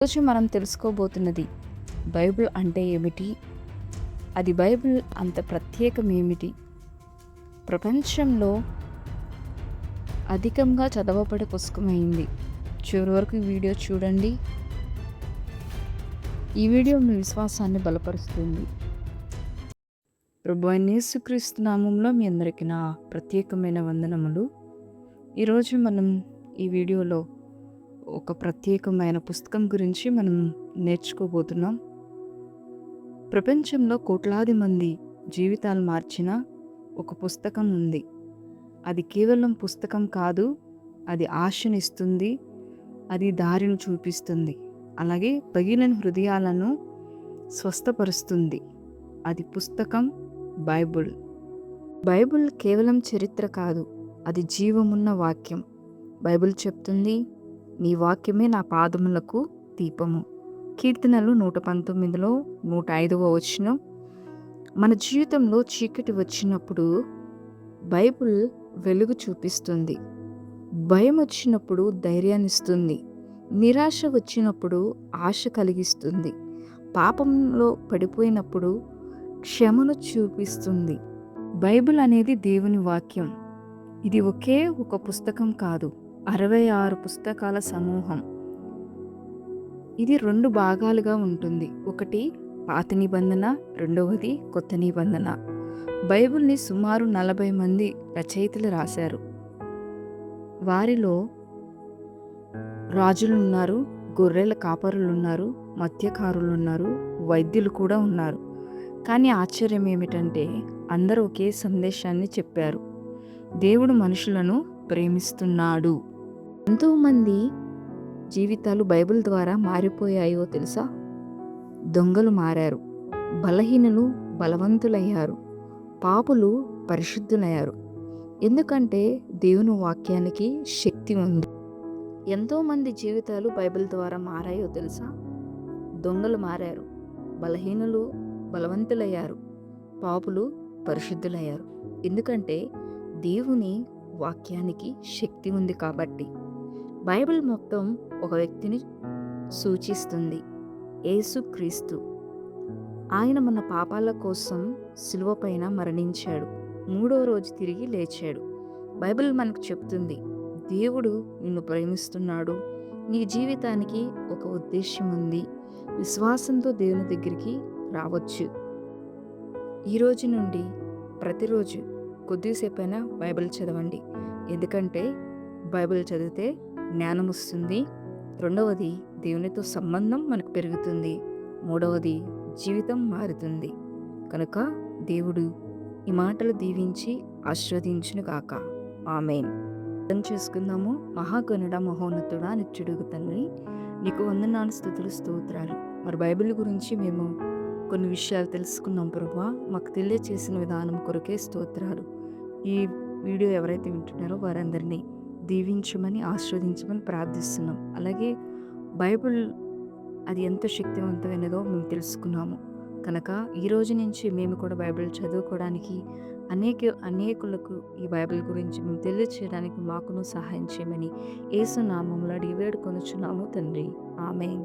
ఈరోజు మనం తెలుసుకోబోతున్నది బైబిల్ అంటే ఏమిటి, అది బైబిల్ అంత ప్రత్యేకం ఏమిటి, ప్రపంచంలో అధికంగా చదవబడే పుస్తకమైంది. చివరి వరకు ఈ వీడియో చూడండి. ఈ వీడియో మీ విశ్వాసాన్ని బలపరుస్తుంది. ప్రభువైన యేసుక్రీస్తు నామంలో మీ అందరికీ నా ప్రత్యేకమైన వందనములు. ఈరోజు మనం ఈ వీడియోలో ఒక ప్రత్యేకమైన పుస్తకం గురించి మనం నేర్చుకోబోతున్నాం. ప్రపంచంలో కోట్లాది మంది జీవితాలు మార్చిన ఒక పుస్తకం ఉంది. అది కేవలం పుస్తకం కాదు, అది ఆశనిస్తుంది, అది దారిని చూపిస్తుంది, అలాగే పగిలిన హృదయాలను స్వస్థపరుస్తుంది. అది పుస్తకం బైబిల్. బైబిల్ కేవలం చరిత్ర కాదు, అది జీవమున్న వాక్యం. బైబిల్ చెప్తుంది, నీ వాక్యమే నా పాదములకు దీపము. కీర్తనలు 119లో 105వ వచనం. మన జీవితంలో చీకటి వచ్చినప్పుడు బైబిల్ వెలుగు చూపిస్తుంది. భయం వచ్చినప్పుడు ధైర్యాన్ని ఇస్తుంది. నిరాశ వచ్చినప్పుడు ఆశ కలిగిస్తుంది. పాపంలో పడిపోయినప్పుడు క్షమను చూపిస్తుంది. బైబిల్ అనేది దేవుని వాక్యం. ఇది ఒకే ఒక పుస్తకం కాదు, 66 పుస్తకాల సమూహం. ఇది 2 భాగాలుగా ఉంటుంది. ఒకటి పాత నిబంధన, రెండవది కొత్త నిబంధన. బైబిల్ని సుమారు 40 మంది రచయితలు రాశారు. వారిలో రాజులు ఉన్నారు, గొర్రెల కాపరులు ఉన్నారు, మత్స్యకారులు ఉన్నారు, వైద్యులు కూడా ఉన్నారు. కానీ ఆశ్చర్యం ఏమిటంటే అందరూ ఒకే సందేశాన్ని చెప్పారు. దేవుడు మనుషులను ప్రేమిస్తున్నాడు. ఎంతోమంది జీవితాలు బైబిల్ ద్వారా మారిపోయాయో తెలుసా? దొంగలు మారారు, బలహీనులు బలవంతులయ్యారు, పాపులు పరిశుద్ధులయ్యారు. ఎందుకంటే దేవుని వాక్యానికి శక్తి ఉంది. ఎంతోమంది జీవితాలు బైబిల్ ద్వారా మారాయో తెలుసా? దొంగలు మారారు, బలహీనులు బలవంతులయ్యారు, పాపులు పరిశుద్ధులయ్యారు. ఎందుకంటే దేవుని వాక్యానికి శక్తి ఉంది కాబట్టి. బైబిల్ మొత్తం ఒక వ్యక్తిని సూచిస్తుంది, యేసుక్రీస్తు. ఆయన మన పాపాల కోసం సిలువపైన మరణించాడు, 3వ రోజు తిరిగి లేచాడు. బైబిల్ మనకు చెప్తుంది, దేవుడు నిన్ను ప్రేమిస్తున్నాడు, నీ జీవితానికి ఒక ఉద్దేశం ఉంది, విశ్వాసంతో దేవుని దగ్గరికి రావచ్చు. ఈరోజు నుండి ప్రతిరోజు కొద్దిసేపైనా బైబిల్ చదవండి. ఎందుకంటే బైబిల్ చదివితే జ్ఞానం వస్తుంది, రెండవది దేవునితో సంబంధం మనకు పెరుగుతుంది, మూడవది జీవితం మారుతుంది. కనుక దేవుడు ఈ మాటలు దీవించి ఆశీర్వదించును గాక. ఆమేన్. అర్థం చేసుకుందాము. మహాగణుడ మహోన్నతుడా నిత్యుడుగు తండ్రి, నీకు వందనాలు, స్తుతులు, స్తోత్రాలు. మరి బైబిల్ గురించి మేము కొన్ని విషయాలు తెలుసుకున్నాం ప్రభువా. మాకు తెలియచేసిన విధానం కొరకే స్తోత్రాలు. ఈ వీడియో ఎవరైతే వింటున్నారో వారందరినీ దీవించమని, ఆశీర్వదించమని ప్రార్థిస్తున్నాం. అలాగే బైబిల్ అది ఎంత శక్తివంతమైనదో మేము తెలుసుకున్నాము. కనుక ఈ రోజు నుంచి మేము కూడా బైబిల్ చదువుకోవడానికి, అనేకులకు ఈ బైబిల్ గురించి మేము తెలియచేయడానికి మాకును సహాయం చేయమని యేసు నామములో అడిగి వేడుకొనుచున్నాము తండ్రి. ఆమేన్.